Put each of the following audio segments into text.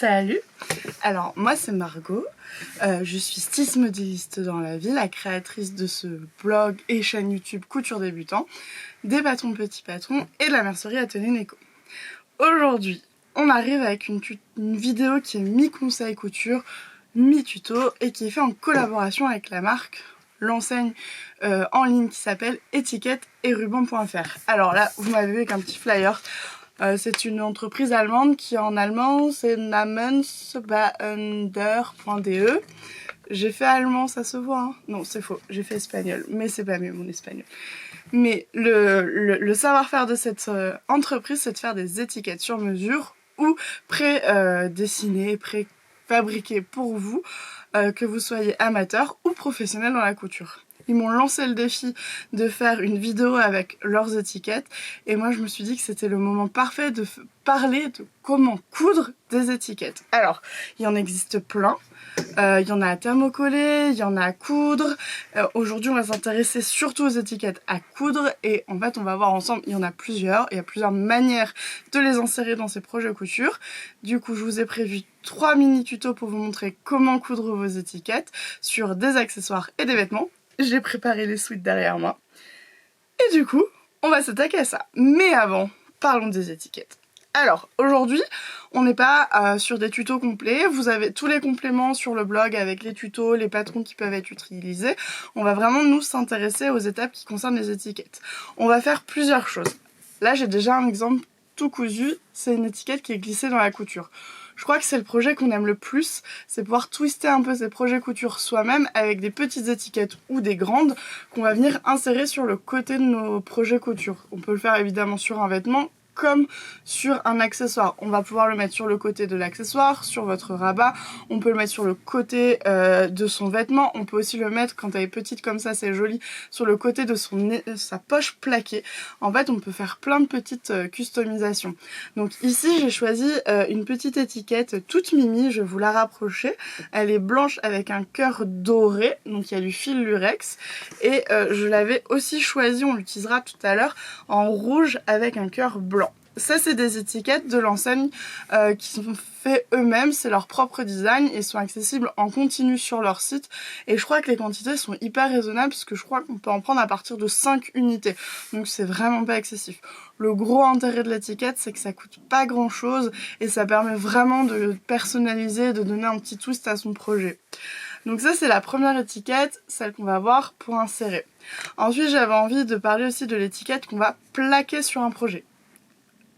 Salut! Alors moi c'est Margot, je suis styliste modéliste dans la vie, la créatrice de ce blog et chaîne YouTube Couture Débutant, des patrons petits patrons et de la mercerie Atelier Neko. Aujourd'hui on arrive avec une vidéo qui est mi-conseil couture, mi-tuto et qui est faite en collaboration avec la marque, l'enseigne en ligne qui s'appelle étiquette et ruban.fr. Alors là vous m'avez vu avec un petit flyer. C'est une entreprise allemande qui en allemand c'est namensbauender.de. J'ai fait allemand, ça se voit hein. Non c'est faux, j'ai fait espagnol, mais c'est pas mieux mon espagnol. Mais le savoir-faire de cette entreprise, c'est de faire des étiquettes sur mesure ou pré-dessinées, pré-fabriquées pour vous, que vous soyez amateur ou professionnel dans la couture. Ils m'ont lancé le défi de faire une vidéo avec leurs étiquettes et moi je me suis dit que c'était le moment parfait de parler de comment coudre des étiquettes. Alors, il y en existe plein. Il y en a à thermocoller, il y en a à coudre. Aujourd'hui on va s'intéresser surtout aux étiquettes à coudre et en fait on va voir ensemble, il y en a plusieurs, il y a plusieurs manières de les insérer dans ces projets couture. Du coup je vous ai prévu 3 mini tutos pour vous montrer comment coudre vos étiquettes sur des accessoires et des vêtements. J'ai préparé les suites derrière moi. Et du coup, on va s'attaquer à ça. Mais avant, parlons des étiquettes. Alors, aujourd'hui, on n'est pas sur des tutos complets. Vous avez tous les compléments sur le blog avec les tutos, les patrons qui peuvent être utilisés. On va vraiment nous s'intéresser aux étapes qui concernent les étiquettes. On va faire plusieurs choses. Là, j'ai déjà un exemple tout cousu. C'est une étiquette qui est glissée dans la couture. Je crois que c'est le projet qu'on aime le plus, c'est pouvoir twister un peu ces projets couture soi-même avec des petites étiquettes ou des grandes qu'on va venir insérer sur le côté de nos projets couture. On peut le faire évidemment sur un vêtement comme sur un accessoire. On va pouvoir le mettre sur le côté de l'accessoire, sur votre rabat, on peut le mettre sur le côté de son vêtement, on peut aussi le mettre quand elle est petite comme ça, c'est joli, sur le côté de sa poche plaquée. En fait, on peut faire plein de petites customisations. Donc ici, j'ai choisi une petite étiquette toute mimi, je vais vous la rapprocher. Elle est blanche avec un cœur doré, donc il y a du fil lurex. Et je l'avais aussi choisi, on l'utilisera tout à l'heure, en rouge avec un cœur blanc. Ça, c'est des étiquettes de l'enseigne qui sont faites eux-mêmes, c'est leur propre design et sont accessibles en continu sur leur site. Et je crois que les quantités sont hyper raisonnables parce que je crois qu'on peut en prendre à partir de 5 unités. Donc c'est vraiment pas excessif. Le gros intérêt de l'étiquette, c'est que ça coûte pas grand chose et ça permet vraiment de personnaliser, de donner un petit twist à son projet. Donc ça c'est la première étiquette, celle qu'on va voir pour insérer. Ensuite j'avais envie de parler aussi de l'étiquette qu'on va plaquer sur un projet.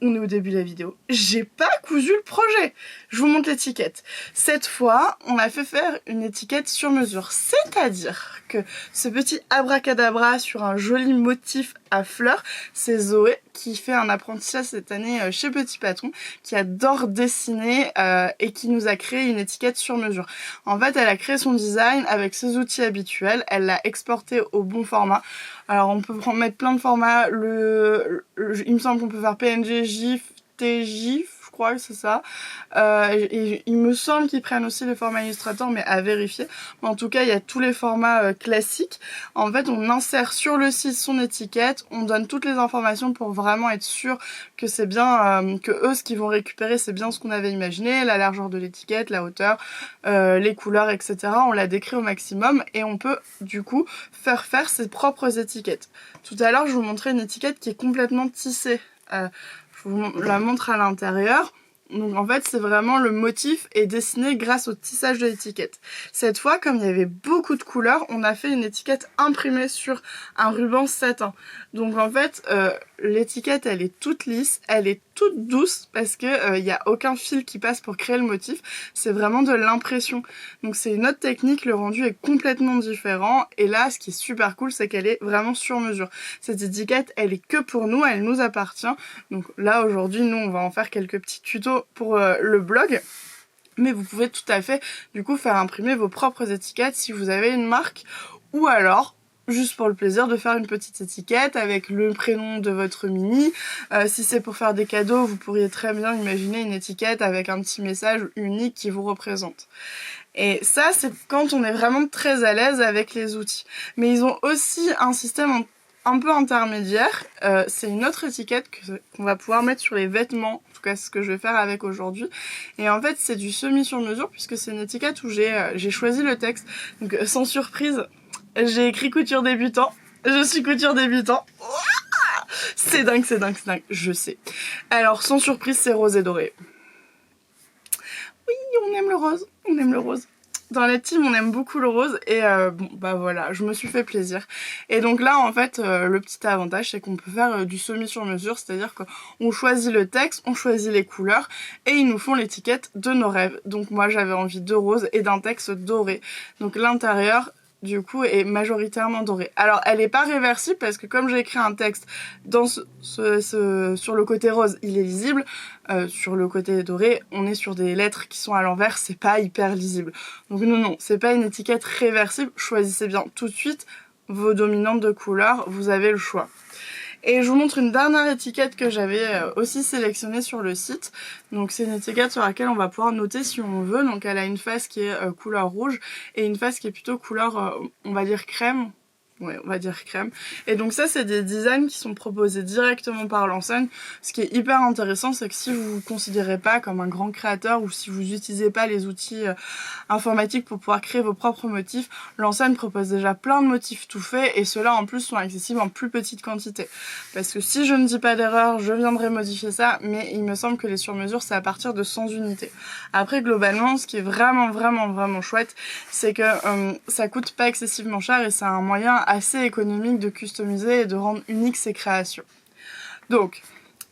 On est au début de la vidéo. J'ai pas cousu le projet. Je vous montre l'étiquette. Cette fois, on a fait faire une étiquette sur mesure. C'est-à-dire que ce petit abracadabra sur un joli motif à fleurs, c'est Zoé qui fait un apprentissage cette année chez Petit Patron, qui adore dessiner et qui nous a créé une étiquette sur mesure. En fait, elle a créé son design avec ses outils habituels, elle l'a exporté au bon format. Alors on peut mettre plein de formats, il me semble qu'on peut faire PNG, GIF, TGIF, je crois que c'est ça. Et il me semble qu'ils prennent aussi les formats Illustrator, mais à vérifier. Mais en tout cas, il y a tous les formats classiques. En fait, on insère sur le site son étiquette, on donne toutes les informations pour vraiment être sûr que c'est bien, que eux, ce qu'ils vont récupérer, c'est bien ce qu'on avait imaginé, la largeur de l'étiquette, la hauteur, les couleurs, etc. On l'a décrit au maximum et on peut, du coup, faire ses propres étiquettes. Tout à l'heure, je vous montrais une étiquette qui est complètement tissée. Je vous la montre à l'intérieur. Donc en fait c'est vraiment le motif est dessiné grâce au tissage de l'étiquette. Cette fois comme il y avait beaucoup de couleurs, on a fait une étiquette imprimée sur un ruban satin. Donc en fait l'étiquette elle est toute lisse, elle est toute douce parce que il n'y a aucun fil qui passe pour créer le motif. C'est vraiment de l'impression. Donc c'est une autre technique, le rendu est complètement différent. Et là ce qui est super cool c'est qu'elle est vraiment sur mesure. Cette étiquette elle est que pour nous, elle nous appartient. Donc là aujourd'hui nous on va en faire quelques petits tutos pour le blog, mais vous pouvez tout à fait du coup faire imprimer vos propres étiquettes si vous avez une marque, ou alors juste pour le plaisir de faire une petite étiquette avec le prénom de votre mini. Si c'est pour faire des cadeaux, vous pourriez très bien imaginer une étiquette avec un petit message unique qui vous représente. Et ça, c'est quand on est vraiment très à l'aise avec les outils. Mais ils ont aussi un système un peu intermédiaire, c'est une autre étiquette qu'on va pouvoir mettre sur les vêtements, en tout cas c'est ce que je vais faire avec aujourd'hui. Et en fait c'est du semi sur mesure puisque c'est une étiquette où j'ai choisi le texte. Donc sans surprise, j'ai écrit couture débutant. Je suis couture débutant. C'est dingue, c'est dingue, c'est dingue, je sais. Alors sans surprise, c'est rose et doré. Oui, on aime le rose, on aime le rose. Dans la team, on aime beaucoup le rose et bon, bah voilà, je me suis fait plaisir. Et donc là, en fait, le petit avantage, c'est qu'on peut faire du semi sur mesure, c'est-à-dire qu'on choisit le texte, on choisit les couleurs et ils nous font l'étiquette de nos rêves. Donc moi, j'avais envie de rose et d'un texte doré. Donc l'intérieur, du coup, est majoritairement dorée. Alors, elle est pas réversible parce que comme j'ai écrit un texte dans sur le côté rose, il est lisible. Sur le côté doré, on est sur des lettres qui sont à l'envers, c'est pas hyper lisible. Donc non, c'est pas une étiquette réversible. Choisissez bien tout de suite vos dominantes de couleur, vous avez le choix. Et je vous montre une dernière étiquette que j'avais aussi sélectionnée sur le site. Donc c'est une étiquette sur laquelle on va pouvoir noter si on veut. Donc elle a une face qui est couleur rouge et une face qui est plutôt couleur, on va dire crème. Ouais, on va dire crème. Et donc ça, c'est des designs qui sont proposés directement par l'enseigne. Ce qui est hyper intéressant, c'est que si vous vous considérez pas comme un grand créateur ou si vous n'utilisez pas les outils informatiques pour pouvoir créer vos propres motifs, l'enseigne propose déjà plein de motifs tout faits et ceux-là en plus sont accessibles en plus petite quantité. Parce que si je ne dis pas d'erreur, je viendrai modifier ça, mais il me semble que les sur-mesures, c'est à partir de 100 unités. Après, globalement, ce qui est vraiment chouette, c'est que ça coûte pas excessivement cher et c'est un moyen assez économique de customiser et de rendre unique ses créations. Donc,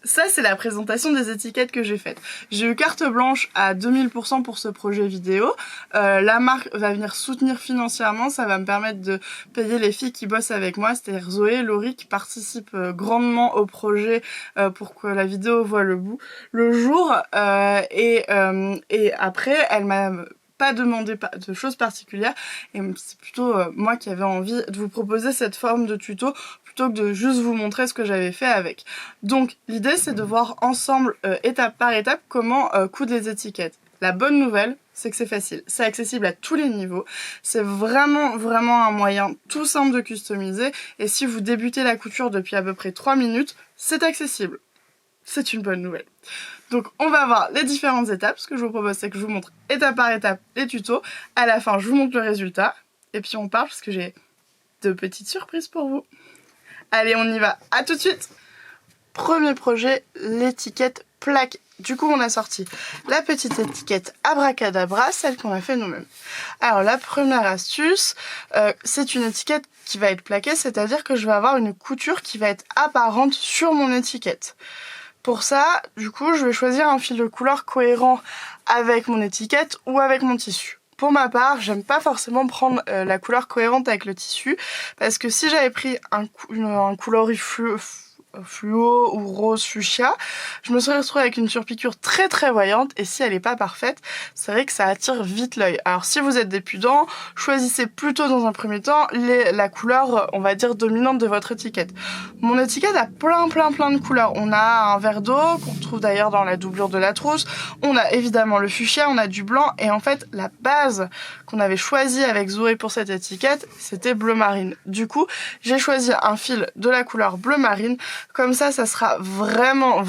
ça c'est la présentation des étiquettes que j'ai faites. J'ai eu carte blanche à 2000% pour ce projet vidéo. La marque va venir soutenir financièrement, ça va me permettre de payer les filles qui bossent avec moi, c'est-à-dire Zoé et Laurie qui participent grandement au projet pour que la vidéo voit le jour. Et après, elle m'a pas demandé de choses particulières et c'est plutôt moi qui avais envie de vous proposer cette forme de tuto plutôt que de juste vous montrer ce que j'avais fait avec. Donc l'idée c'est de voir ensemble étape par étape comment coudre les étiquettes. La bonne nouvelle, c'est que c'est facile, c'est accessible à tous les niveaux, c'est vraiment un moyen tout simple de customiser et si vous débutez la couture depuis à peu près 3 minutes, c'est accessible. C'est une bonne nouvelle. Donc on va voir les différentes étapes. Ce que je vous propose, c'est que je vous montre étape par étape les tutos. À la fin, je vous montre le résultat. Et puis on part parce que j'ai de petites surprises pour vous. Allez, on y va. À tout de suite. Premier projet, l'étiquette plaque. Du coup, on a sorti la petite étiquette Abracadabra, celle qu'on a fait nous-mêmes. Alors, la première astuce, c'est une étiquette qui va être plaquée, c'est-à-dire que je vais avoir une couture qui va être apparente sur mon étiquette. Pour ça, du coup, je vais choisir un fil de couleur cohérent avec mon étiquette ou avec mon tissu. Pour ma part, j'aime pas forcément prendre la couleur cohérente avec le tissu parce que si j'avais pris un coloris fluo ou rose fuchsia, je me serais retrouvée avec une surpiqûre très voyante et si elle n'est pas parfaite, c'est vrai que ça attire vite l'œil. Alors si vous êtes débutants, choisissez plutôt dans un premier temps la couleur, on va dire, dominante de votre étiquette. Mon étiquette a plein de couleurs. On a un vert d'eau, qu'on trouve d'ailleurs dans la doublure de la trousse, on a évidemment le fuchsia, on a du blanc et en fait la base qu'on avait choisie avec Zoé pour cette étiquette, c'était bleu marine. Du coup, j'ai choisi un fil de la couleur bleu marine. Comme ça sera vraiment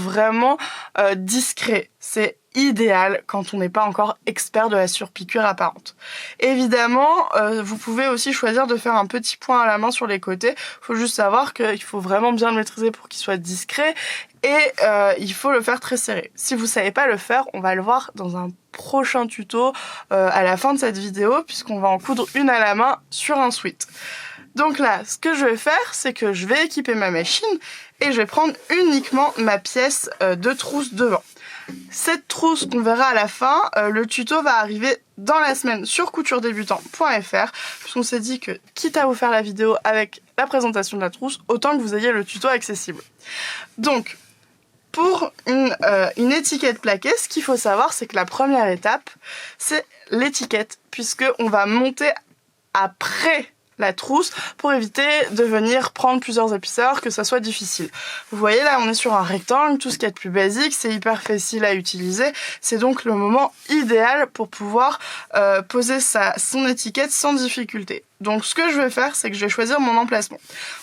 discret. C'est idéal quand on n'est pas encore expert de la surpiqûre apparente. Évidemment, vous pouvez aussi choisir de faire un petit point à la main sur les côtés. Il faut juste savoir qu'il faut vraiment bien le maîtriser pour qu'il soit discret et il faut le faire très serré. Si vous savez pas le faire, on va le voir dans un prochain tuto à la fin de cette vidéo puisqu'on va en coudre une à la main sur un sweat. Donc là, ce que je vais faire, c'est que je vais équiper ma machine et je vais prendre uniquement ma pièce de trousse devant. Cette trousse qu'on verra à la fin, le tuto va arriver dans la semaine sur couturedébutant.fr puisqu'on s'est dit que quitte à vous faire la vidéo avec la présentation de la trousse, autant que vous ayez le tuto accessible. Donc, pour une étiquette plaquée, ce qu'il faut savoir, c'est que la première étape, c'est l'étiquette puisqu'on va monter après la trousse pour éviter de venir prendre plusieurs épaisseurs, que ça soit difficile. Vous voyez là, on est sur un rectangle, tout ce qui est de plus basique, c'est hyper facile à utiliser. C'est donc le moment idéal pour pouvoir poser son étiquette sans difficulté. Donc ce que je vais faire, c'est que je vais choisir mon emplacement.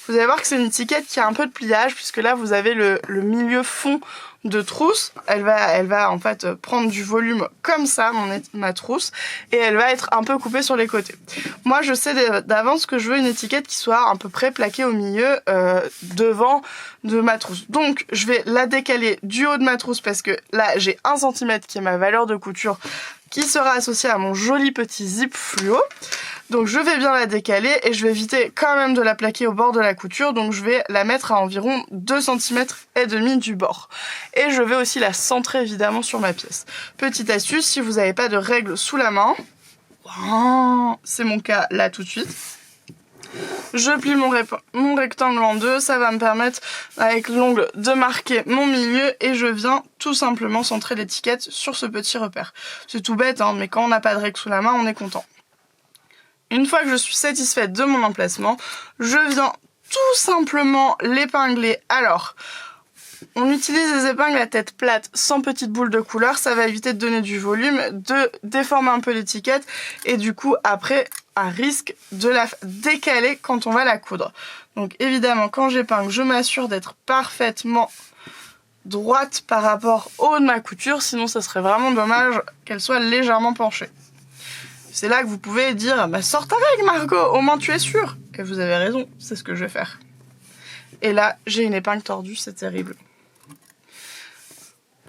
Vous allez voir que c'est une étiquette qui a un peu de pliage, puisque là vous avez le milieu fond de trousse. Elle va en fait prendre du volume comme ça, ma trousse, et elle va être un peu coupée sur les côtés. Moi je sais d'avance que je veux une étiquette qui soit à peu près plaquée au milieu devant de ma trousse. Donc je vais la décaler du haut de ma trousse, parce que là j'ai 1 cm qui est ma valeur de couture, qui sera associée à mon joli petit zip fluo. Donc je vais bien la décaler et je vais éviter quand même de la plaquer au bord de la couture. Donc je vais la mettre à environ 2,5 cm du bord. Et je vais aussi la centrer évidemment sur ma pièce. Petite astuce, si vous n'avez pas de règle sous la main, c'est mon cas là tout de suite, je plie mon rectangle en deux, ça va me permettre avec l'ongle de marquer mon milieu et je viens tout simplement centrer l'étiquette sur ce petit repère. C'est tout bête, hein, mais quand on n'a pas de règle sous la main, on est content. Une fois que je suis satisfaite de mon emplacement, je viens tout simplement l'épingler. Alors, on utilise des épingles à tête plate sans petites boules de couleur, ça va éviter de donner du volume, de déformer un peu l'étiquette et du coup après un risque de la décaler quand on va la coudre. Donc évidemment quand j'épingle, je m'assure d'être parfaitement droite par rapport au haut de ma couture, sinon ça serait vraiment dommage qu'elle soit légèrement penchée. C'est là que vous pouvez dire bah, sors ta règle Margot, au moins tu es sûre. Et vous avez raison, c'est ce que je vais faire. Et là j'ai une épingle tordue, c'est terrible.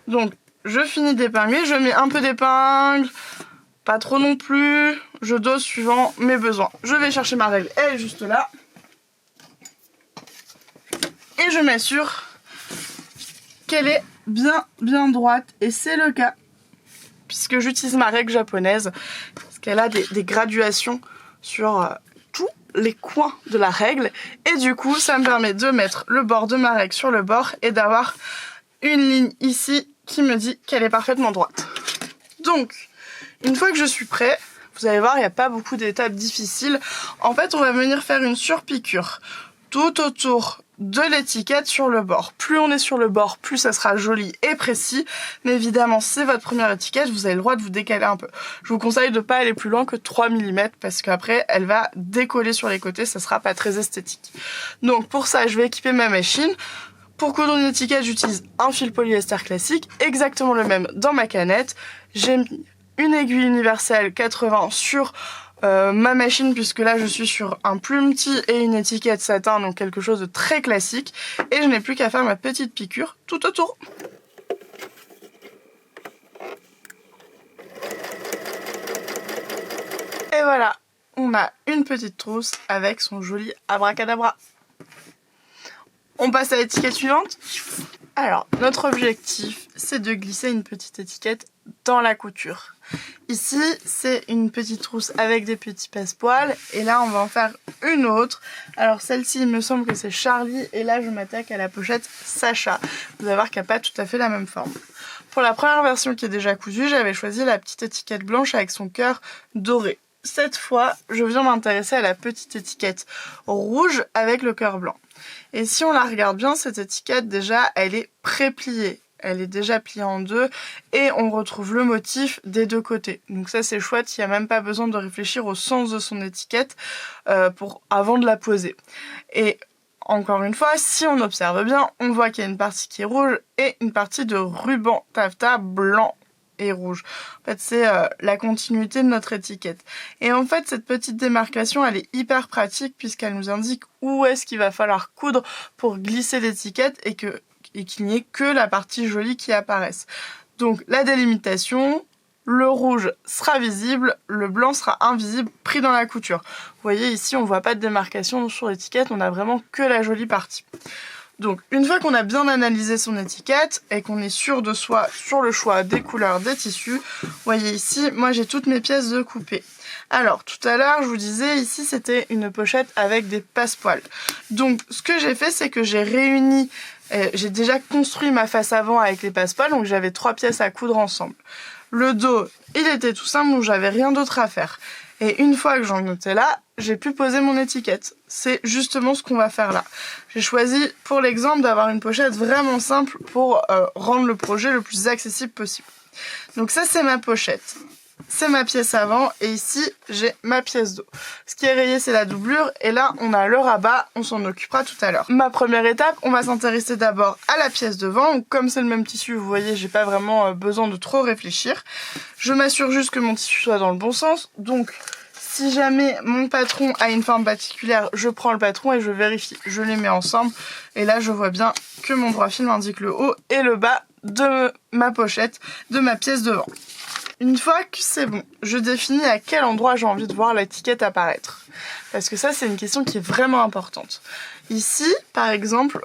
Donc je finis d'épingler, je mets un peu d'épingle, pas trop non plus, je dose suivant mes besoins. Je vais chercher ma règle, elle est juste là. Et je m'assure qu'elle est bien droite, et c'est le cas, puisque j'utilise ma règle japonaise, parce qu'elle a des graduations sur tous les coins de la règle, et du coup ça me permet de mettre le bord de ma règle sur le bord, et d'avoir une ligne ici qui me dit qu'elle est parfaitement droite. Donc, une fois que je suis prêt, vous allez voir, il n'y a pas beaucoup d'étapes difficiles. En fait, on va venir faire une surpiqûre tout autour de l'étiquette sur le bord. Plus on est sur le bord, plus ça sera joli et précis. Mais évidemment, c'est votre première étiquette, vous avez le droit de vous décaler un peu. Je vous conseille de ne pas aller plus loin que 3 mm parce qu'après, elle va décoller sur les côtés, ça sera pas très esthétique. Donc pour ça, je vais équiper ma machine. Pour coudre une étiquette, j'utilise un fil polyester classique, exactement le même dans ma canette. J'ai mis une aiguille universelle 80 sur ma machine, puisque là je suis sur un plumetis et une étiquette satin, donc quelque chose de très classique. Et je n'ai plus qu'à faire ma petite piqûre tout autour. Et voilà, on a une petite trousse avec son joli abracadabra. On passe à l'étiquette suivante. Alors, notre objectif, c'est de glisser une petite étiquette dans la couture. Ici, c'est une petite trousse avec des petits passepoils. Et là, on va en faire une autre. Alors, celle-ci, il me semble que c'est Charlie. Et là, je m'attaque à la pochette Sacha. Vous allez voir qu'elle n'a pas tout à fait la même forme. Pour la première version qui est déjà cousue, j'avais choisi la petite étiquette blanche avec son cœur doré. Cette fois, je viens m'intéresser à la petite étiquette rouge avec le cœur blanc. Et si on la regarde bien, cette étiquette, déjà, elle est pré-pliée. Elle est déjà pliée en deux et on retrouve le motif des 2 côtés. Donc ça, c'est chouette, il n'y a même pas besoin de réfléchir au sens de son étiquette avant de la poser. Et encore une fois, si on observe bien, on voit qu'il y a une partie qui est rouge et une partie de ruban taffetas blanc et rouge. En fait, c'est la continuité de notre étiquette. Et en fait, cette petite démarcation, elle est hyper pratique puisqu'elle nous indique où est-ce qu'il va falloir coudre pour glisser l'étiquette et qu'il n'y ait que la partie jolie qui apparaisse. Donc, la délimitation, le rouge sera visible, le blanc sera invisible, pris dans la couture. Vous voyez, ici, on ne voit pas de démarcation sur l'étiquette, on a vraiment que la jolie partie. Donc une fois qu'on a bien analysé son étiquette et qu'on est sûr de soi sur le choix des couleurs des tissus, vous voyez ici, moi j'ai toutes mes pièces de coupé. Alors tout à l'heure je vous disais ici c'était une pochette avec des passepoils. Donc ce que j'ai fait c'est que j'ai réuni, j'ai déjà construit ma face avant avec les passepoils, donc j'avais 3 pièces à coudre ensemble. Le dos il était tout simple donc j'avais rien d'autre à faire. Et une fois que j'en étais là, j'ai pu poser mon étiquette. C'est justement ce qu'on va faire là. J'ai choisi pour l'exemple d'avoir une pochette vraiment simple pour rendre le projet le plus accessible possible. Donc ça c'est ma pochette. c'est ma pièce avant et ici j'ai ma pièce dos. Ce qui est rayé c'est la doublure et là on a le rabat, on s'en occupera tout à l'heure. Ma première étape, on va s'intéresser d'abord à la pièce devant. Comme c'est le même tissu, vous voyez, j'ai pas vraiment besoin de trop réfléchir. Je m'assure juste que mon tissu soit dans le bon sens. Donc si jamais mon patron a une forme particulière, je prends le patron et je vérifie. Je les mets ensemble et là je vois bien que mon droit fil m'indique le haut et le bas de ma pochette, de ma pièce devant. Une fois que c'est bon, je définis à quel endroit j'ai envie de voir l'étiquette apparaître. Parce que ça, c'est une question qui est vraiment importante. Ici, par exemple,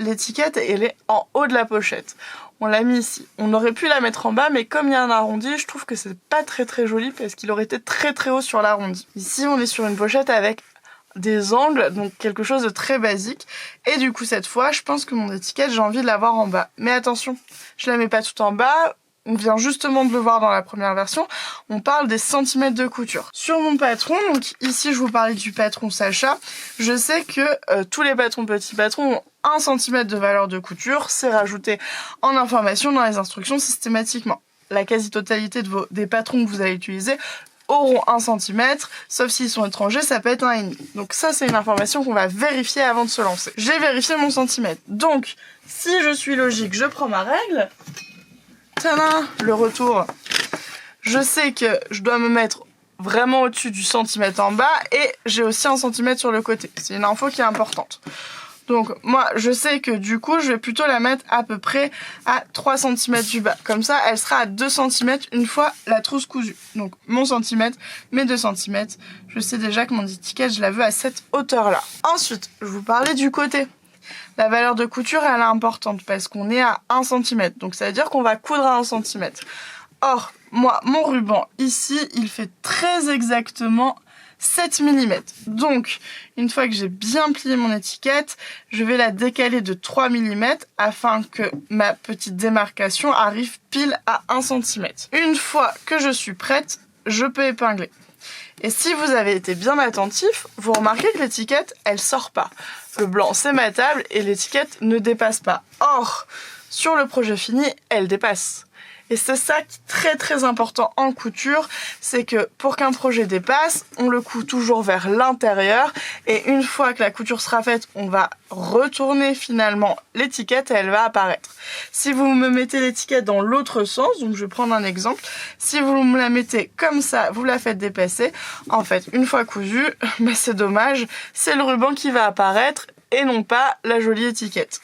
l'étiquette, elle est en haut de la pochette. On l'a mis ici. On aurait pu la mettre en bas, mais comme il y a un arrondi, je trouve que c'est pas très joli parce qu'il aurait été très haut sur l'arrondi. Ici, on est sur une pochette avec des angles, donc quelque chose de très basique. Et du coup, cette fois, je pense que mon étiquette, j'ai envie de l'avoir en bas. Mais attention, je la mets pas tout en bas. On vient justement de le voir dans la première version, on parle des centimètres de couture. Sur mon patron, donc ici je vous parlais du patron Sacha, je sais que tous les patrons petits patrons ont 1 cm de valeur de couture, c'est rajouté en information dans les instructions systématiquement. La quasi-totalité des patrons que vous allez utiliser auront 1 cm, sauf s'ils sont étrangers, ça peut être 1,5. Donc ça c'est une information qu'on va vérifier avant de se lancer. J'ai vérifié mon centimètre, donc si je suis logique, je prends ma règle. Tadam, le retour. Je sais que je dois me mettre vraiment au-dessus du centimètre en bas et j'ai aussi 1 centimètre sur le côté. C'est une info qui est importante. Donc moi je sais que du coup je vais plutôt la mettre à peu près à 3 cm du bas. Comme ça elle sera à 2 cm une fois la trousse cousue. Donc mon centimètre, mes 2 cm. Je sais déjà que mon étiquette je la veux à cette hauteur là. Ensuite je vous parlais du côté. La valeur de couture, elle est importante parce qu'on est à 1 cm. Donc ça veut dire qu'on va coudre à 1 cm. Or, moi, mon ruban, ici, il fait très exactement 7 mm. Donc, une fois que j'ai bien plié mon étiquette, je vais la décaler de 3 mm afin que ma petite démarcation arrive pile à 1 cm. Une fois que je suis prête, je peux épingler. Et si vous avez été bien attentif, vous remarquez que l'étiquette, elle sort pas. Le blanc, c'est matable et l'étiquette ne dépasse pas. Or, sur le projet fini, elle dépasse. Et c'est ça qui est très important en couture, c'est que pour qu'un projet dépasse, on le coud toujours vers l'intérieur et une fois que la couture sera faite, on va retourner finalement l'étiquette et elle va apparaître. Si vous me mettez l'étiquette dans l'autre sens, donc je vais prendre un exemple, si vous me la mettez comme ça, vous la faites dépasser, en fait, une fois cousue, bah c'est dommage, c'est le ruban qui va apparaître et non pas la jolie étiquette.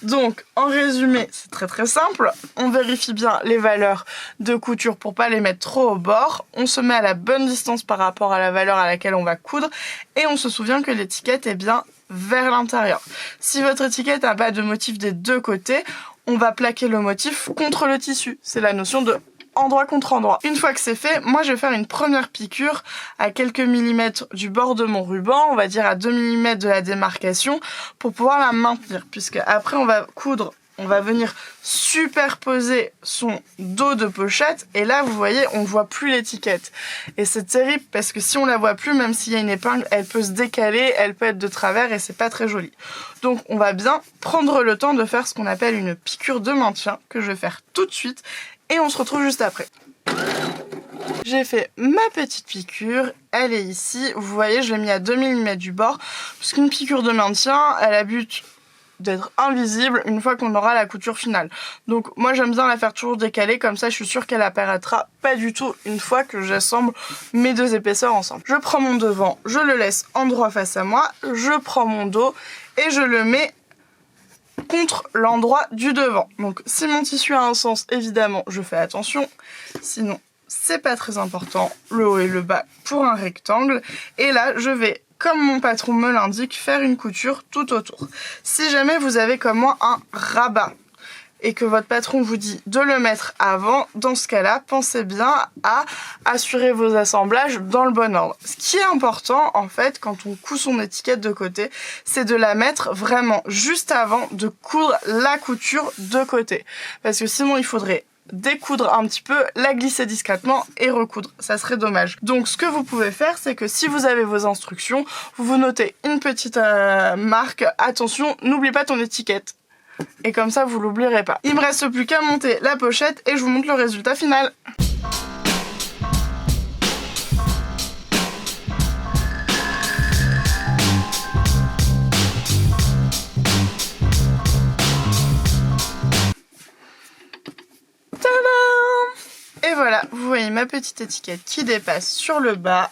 Donc, en résumé, c'est très simple. On vérifie bien les valeurs de couture pour pas les mettre trop au bord. On se met à la bonne distance par rapport à la valeur à laquelle on va coudre. Et on se souvient que l'étiquette est bien vers l'intérieur. Si votre étiquette n'a pas de motif des deux côtés, on va plaquer le motif contre le tissu. C'est la notion de endroit contre endroit. Une fois que c'est fait, moi je vais faire une première piqûre à quelques millimètres du bord de mon ruban, on va dire à 2 mm de la démarcation, pour pouvoir la maintenir, puisque après on va coudre, on va venir superposer son dos de pochette, et là vous voyez, on voit plus l'étiquette. Et c'est terrible parce que si on la voit plus, même s'il y a une épingle, elle peut se décaler, elle peut être de travers et c'est pas très joli. Donc on va bien prendre le temps de faire ce qu'on appelle une piqûre de maintien, que je vais faire tout de suite. Et on se retrouve juste après. J'ai fait ma petite piqûre, elle est ici. Vous voyez, je l'ai mis à 2 mm du bord, puisqu'une piqûre de maintien, elle a but d'être invisible une fois qu'on aura la couture finale. Donc moi j'aime bien la faire toujours décalée, comme ça je suis sûre qu'elle apparaîtra pas du tout une fois que j'assemble mes deux épaisseurs ensemble. Je prends mon devant, je le laisse en droit face à moi, je prends mon dos et je le mets contre l'endroit du devant. Donc si mon tissu a un sens, évidemment je fais attention, sinon c'est pas très important, le haut et le bas pour un rectangle. Et là je vais, comme mon patron me l'indique, faire une couture tout autour. Si jamais vous avez comme moi un rabat et que votre patron vous dit de le mettre avant, dans ce cas-là, pensez bien à assurer vos assemblages dans le bon ordre. Ce qui est important, en fait, quand on coud son étiquette de côté, c'est de la mettre vraiment juste avant de coudre la couture de côté. Parce que sinon, il faudrait découdre un petit peu, la glisser discrètement et recoudre. Ça serait dommage. Donc, ce que vous pouvez faire, c'est que si vous avez vos instructions, vous vous notez une petite marque. Attention, n'oublie pas ton étiquette. Et comme ça, vous l'oublierez pas. Il me reste plus qu'à monter la pochette et je vous montre le résultat final. voilà, vous voyez ma petite étiquette qui dépasse sur le bas.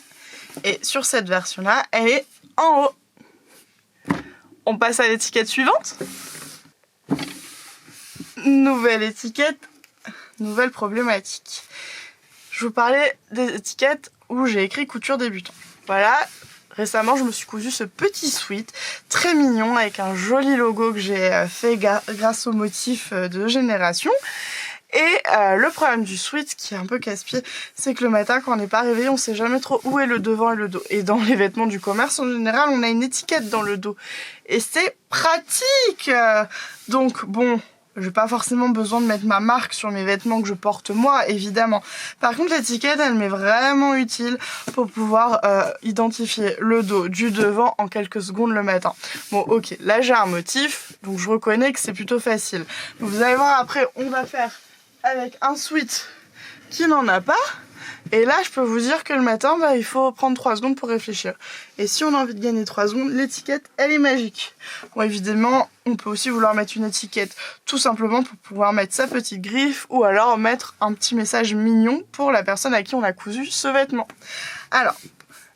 Et sur cette version-là, elle est en haut. On passe à l'étiquette suivante. Nouvelle étiquette, nouvelle problématique. Je vous parlais des étiquettes où j'ai écrit couture débutant. Voilà, récemment je me suis cousu ce petit sweat très mignon avec un joli logo que j'ai fait grâce au motif de Génération. Et le problème du sweat, qui est un peu casse-pied, c'est que le matin quand on n'est pas réveillé, on sait jamais trop où est le devant et le dos. Et dans les vêtements du commerce en général, on a une étiquette dans le dos. Et c'est pratique. Donc bon, j'ai pas forcément besoin de mettre ma marque sur mes vêtements que je porte moi, évidemment. Par contre, l'étiquette, elle m'est vraiment utile pour pouvoir identifier le dos du devant en quelques secondes le matin. Bon, ok, là j'ai un motif, donc je reconnais que c'est plutôt facile. Donc, vous allez voir, après, on va faire avec un sweat qui n'en a pas. Et là, je peux vous dire que le matin, il faut prendre 3 secondes pour réfléchir. Et si on a envie de gagner 3 secondes, l'étiquette, elle est magique. Bon, évidemment, on peut aussi vouloir mettre une étiquette tout simplement pour pouvoir mettre sa petite griffe ou alors mettre un petit message mignon pour la personne à qui on a cousu ce vêtement. Alors,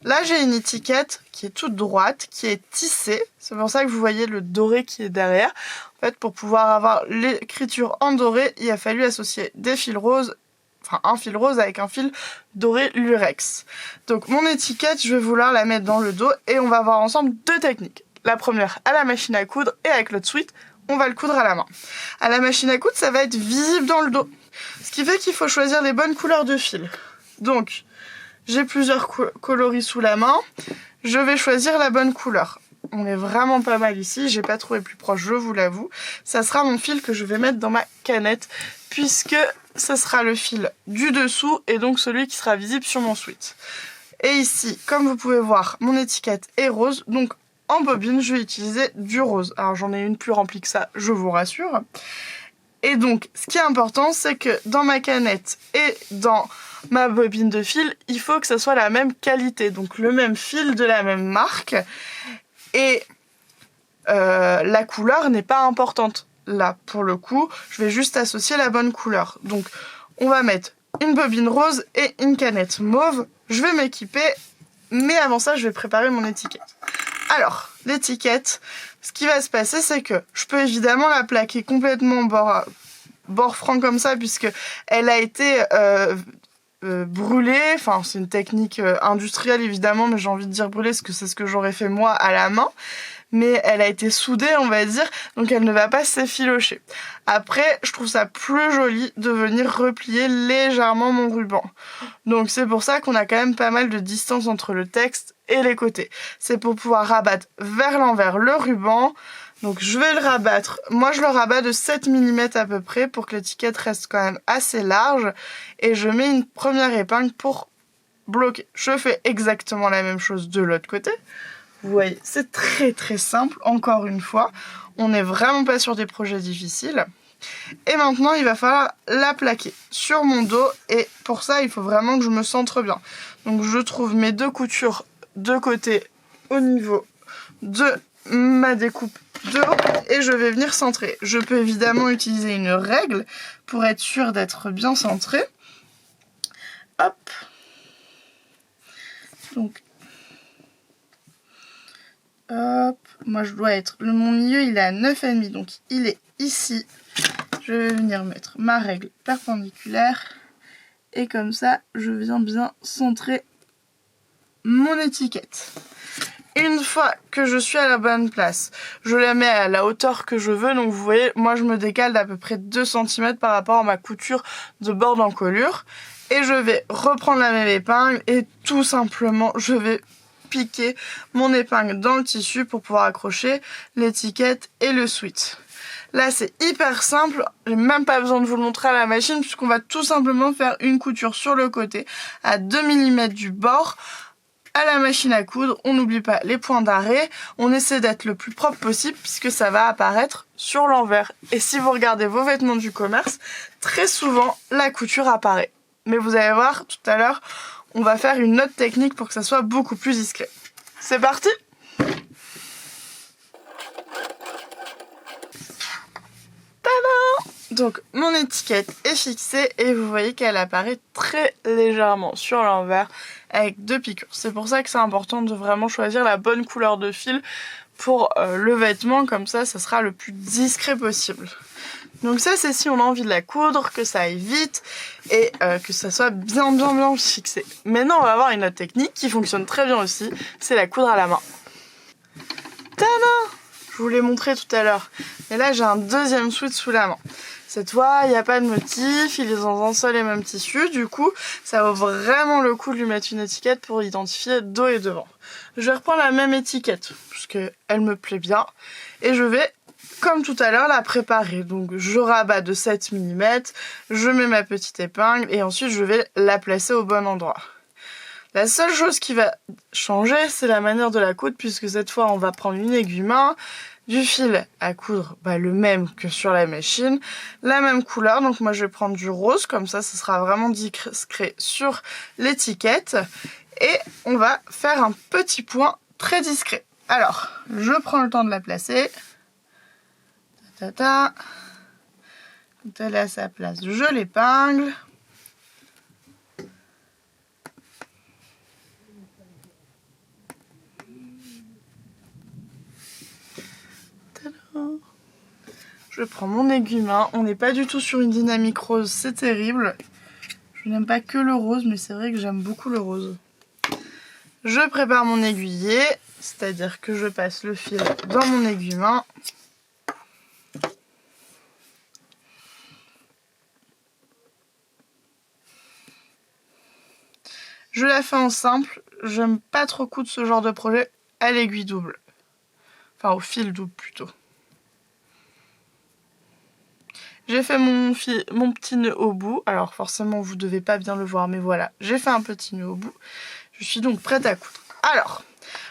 là, j'ai une étiquette qui est toute droite, qui est tissée. C'est pour ça que vous voyez le doré qui est derrière. En fait, pour pouvoir avoir l'écriture en doré, il a fallu associer des fils roses, enfin un fil rose avec un fil doré lurex. Donc mon étiquette, je vais vouloir la mettre dans le dos et on va voir ensemble 2 techniques. La première à la machine à coudre et avec l'autre sweat, on va le coudre à la main. À la machine à coudre, ça va être visible dans le dos. Ce qui fait qu'il faut choisir les bonnes couleurs de fil. Donc, j'ai plusieurs coloris sous la main. Je vais choisir la bonne couleur. On est vraiment pas mal ici, j'ai pas trouvé plus proche, je vous l'avoue. Ça sera mon fil que je vais mettre dans ma canette, puisque ce sera le fil du dessous et donc celui qui sera visible sur mon sweat. Et ici, comme vous pouvez voir, mon étiquette est rose, donc en bobine, je vais utiliser du rose. Alors j'en ai une plus remplie que ça, je vous rassure. Et donc, ce qui est important, c'est que dans ma canette et dans ma bobine de fil, il faut que ça soit la même qualité, donc le même fil de la même marque. Et la couleur n'est pas importante. Là, pour le coup, je vais juste associer la bonne couleur. Donc, on va mettre une bobine rose et une canette mauve. Je vais m'équiper, mais avant ça, je vais préparer mon étiquette. Alors, l'étiquette, ce qui va se passer, c'est que je peux évidemment la plaquer complètement bord franc comme ça, puisque elle a été brûlée. Enfin, c'est une technique industrielle évidemment, mais j'ai envie de dire brûlée parce que c'est ce que j'aurais fait moi à la main. Mais elle a été soudée, on va dire, donc elle ne va pas s'effilocher. Après, je trouve ça plus joli de venir replier légèrement mon ruban. Donc c'est pour ça qu'on a quand même pas mal de distance entre le texte et les côtés. C'est pour pouvoir rabattre vers l'envers le ruban. Donc je vais le rabattre. Moi je le rabats de 7 mm à peu près pour que l'étiquette reste quand même assez large. Et je mets une première épingle pour bloquer. Je fais exactement la même chose de l'autre côté. Vous voyez, c'est très très simple, encore une fois. On n'est vraiment pas sur des projets difficiles. Et maintenant, il va falloir la plaquer sur mon dos. Et pour ça, il faut vraiment que je me centre bien. Donc je trouve mes 2 coutures de côté au niveau de ma découpe de haut. Et je vais venir centrer. Je peux évidemment utiliser une règle pour être sûre d'être bien centrée. Hop. Donc... hop, moi je dois être, mon milieu il est à 9,5, donc il est ici. Je vais venir mettre ma règle perpendiculaire et comme ça je viens bien centrer mon étiquette. Une fois que je suis à la bonne place, je la mets à la hauteur que je veux. Donc vous voyez, moi je me décale d'à peu près 2 cm par rapport à ma couture de bord d'encolure. Et je vais reprendre la même épingle et tout simplement je vais piquer mon épingle dans le tissu pour pouvoir accrocher l'étiquette et le sweat. Là c'est hyper simple, j'ai même pas besoin de vous le montrer à la machine puisqu'on va tout simplement faire une couture sur le côté à 2 mm du bord. À la machine à coudre, on n'oublie pas les points d'arrêt, on essaie d'être le plus propre possible puisque ça va apparaître sur l'envers. Et si vous regardez vos vêtements du commerce, très souvent la couture apparaît. Mais vous allez voir tout à l'heure, on va faire une autre technique pour que ça soit beaucoup plus discret. C'est parti! Tadam! Donc mon étiquette est fixée et vous voyez qu'elle apparaît très légèrement sur l'envers avec 2 piqûres. C'est pour ça que c'est important de vraiment choisir la bonne couleur de fil pour le vêtement, comme ça sera le plus discret possible. Donc ça c'est si on a envie de la coudre, que ça aille vite et que ça soit bien fixé. Maintenant on va avoir une autre technique qui fonctionne très bien aussi, c'est la coudre à la main. Tada! Je vous l'ai montré tout à l'heure. Et là j'ai un deuxième sweat sous la main. Cette fois, il n'y a pas de motif, il est dans un seul et même tissu, du coup, ça vaut vraiment le coup de lui mettre une étiquette pour identifier dos et devant. Je vais reprendre la même étiquette, parce qu'elle me plaît bien, et je vais, comme tout à l'heure, la préparer. Donc je rabats de 7 mm, je mets ma petite épingle, et ensuite je vais la placer au bon endroit. La seule chose qui va changer, c'est la manière de la coudre, puisque cette fois, on va prendre une aiguille main, du fil à coudre, le même que sur la machine, la même couleur, donc moi je vais prendre du rose, comme ça ce sera vraiment discret sur l'étiquette, et on va faire un petit point très discret. Alors, je prends le temps de la placer, quand elle est à sa place, je l'épingle, je prends mon aiguille main, on n'est pas du tout sur une dynamique rose, c'est terrible. Je n'aime pas que le rose, mais c'est vrai que j'aime beaucoup le rose. Je prépare mon aiguillet, c'est-à-dire que je passe le fil dans mon aiguille main. Je la fais en simple, j'aime pas trop coudre ce genre de projet à l'aiguille double. Enfin au fil double plutôt. J'ai fait mon petit nœud au bout, alors forcément vous devez pas bien le voir, mais voilà, j'ai fait un petit nœud au bout. Je suis donc prête à coudre. Alors,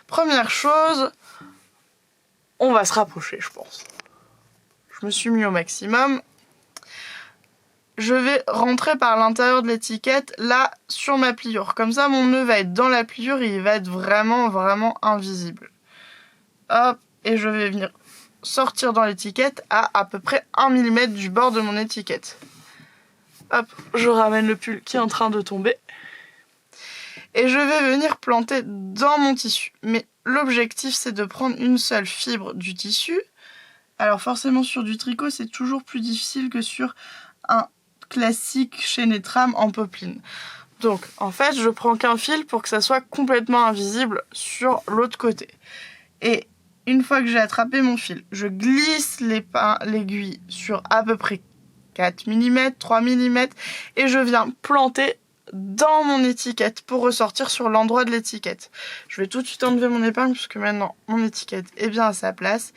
première chose, on va se rapprocher je pense. Je me suis mis au maximum. Je vais rentrer par l'intérieur de l'étiquette là sur ma pliure. Comme ça mon nœud va être dans la pliure et il va être vraiment invisible. Hop, et je vais venir sortir dans l'étiquette à peu près 1 mm du bord de mon étiquette. Hop, je ramène le pull qui est en train de tomber. Et je vais venir planter dans mon tissu. Mais l'objectif c'est de prendre une seule fibre du tissu. Alors forcément sur du tricot c'est toujours plus difficile que sur un classique chaîné trame en popeline. Donc en fait je prends qu'un fil pour que ça soit complètement invisible sur l'autre côté. Et une fois que j'ai attrapé mon fil, je glisse l'aiguille sur à peu près 4 mm, 3 mm et je viens planter dans mon étiquette pour ressortir sur l'endroit de l'étiquette. Je vais tout de suite enlever mon épingle puisque maintenant mon étiquette est bien à sa place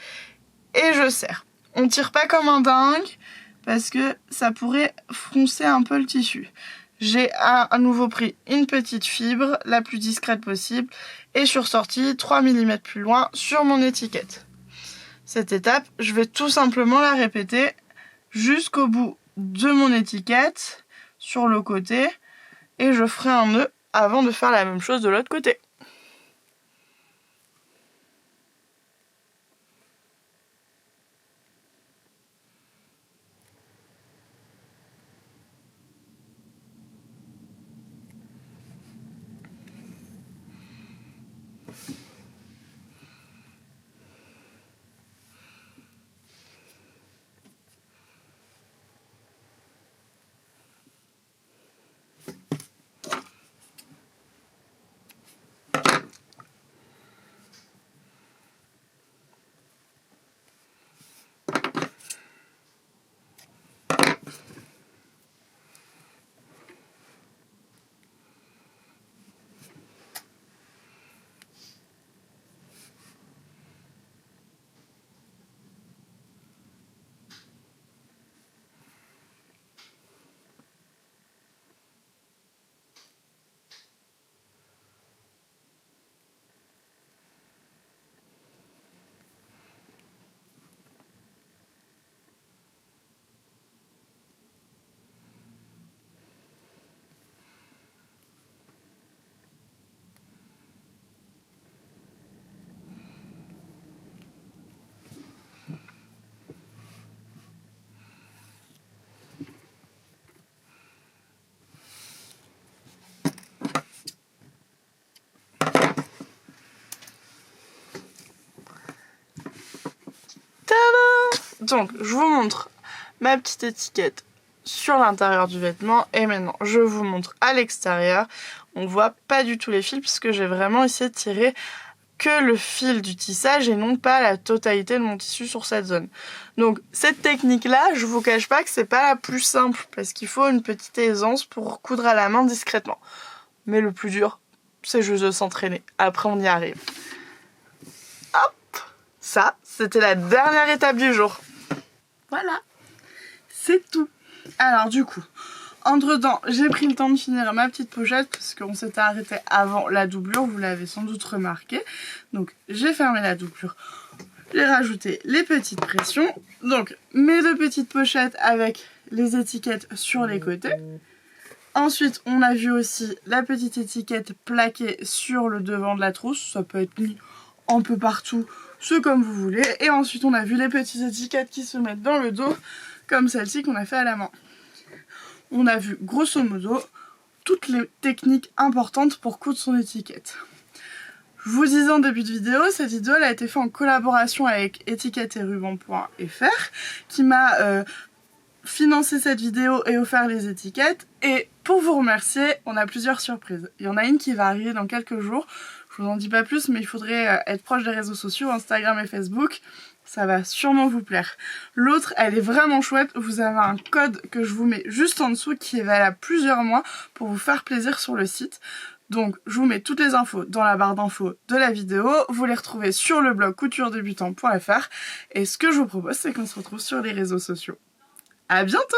et je serre. On tire pas comme un dingue parce que ça pourrait froncer un peu le tissu. J'ai à nouveau pris une petite fibre, la plus discrète possible, et je suis ressortie 3 mm plus loin sur mon étiquette. Cette étape, je vais tout simplement la répéter jusqu'au bout de mon étiquette, sur le côté, et je ferai un nœud avant de faire la même chose de l'autre côté. Donc je vous montre ma petite étiquette sur l'intérieur du vêtement et maintenant je vous montre à l'extérieur. On voit pas du tout les fils puisque j'ai vraiment essayé de tirer que le fil du tissage et non pas la totalité de mon tissu sur cette zone. Donc cette technique là, je vous cache pas que c'est pas la plus simple parce qu'il faut une petite aisance pour coudre à la main discrètement. Mais le plus dur, c'est juste de s'entraîner. Après on y arrive. Hop, ça c'était la dernière étape du jour. Voilà, c'est tout. Alors du coup, entre-temps, j'ai pris le temps de finir ma petite pochette parce qu'on s'était arrêté avant la doublure, vous l'avez sans doute remarqué. Donc j'ai fermé la doublure, j'ai rajouté les petites pressions. Donc mes 2 petites pochettes avec les étiquettes sur les côtés. Ensuite, on a vu aussi la petite étiquette plaquée sur le devant de la trousse. Ça peut être mis un peu partout, c'est comme vous voulez. Et ensuite, on a vu les petites étiquettes qui se mettent dans le dos, comme celle-ci qu'on a fait à la main. On a vu grosso modo toutes les techniques importantes pour coudre son étiquette. Je vous disais en début de vidéo, cette vidéo elle a été faite en collaboration avec étiquette et ruban.fr qui m'a financé cette vidéo et offert les étiquettes. Et pour vous remercier, on a plusieurs surprises. Il y en a une qui va arriver dans quelques jours. Je vous en dis pas plus, mais il faudrait être proche des réseaux sociaux, Instagram et Facebook. Ça va sûrement vous plaire. L'autre, elle est vraiment chouette. Vous avez un code que je vous mets juste en dessous qui est valable plusieurs mois pour vous faire plaisir sur le site. Donc, je vous mets toutes les infos dans la barre d'infos de la vidéo. Vous les retrouvez sur le blog couturedebutant.fr. Et ce que je vous propose, c'est qu'on se retrouve sur les réseaux sociaux. À bientôt!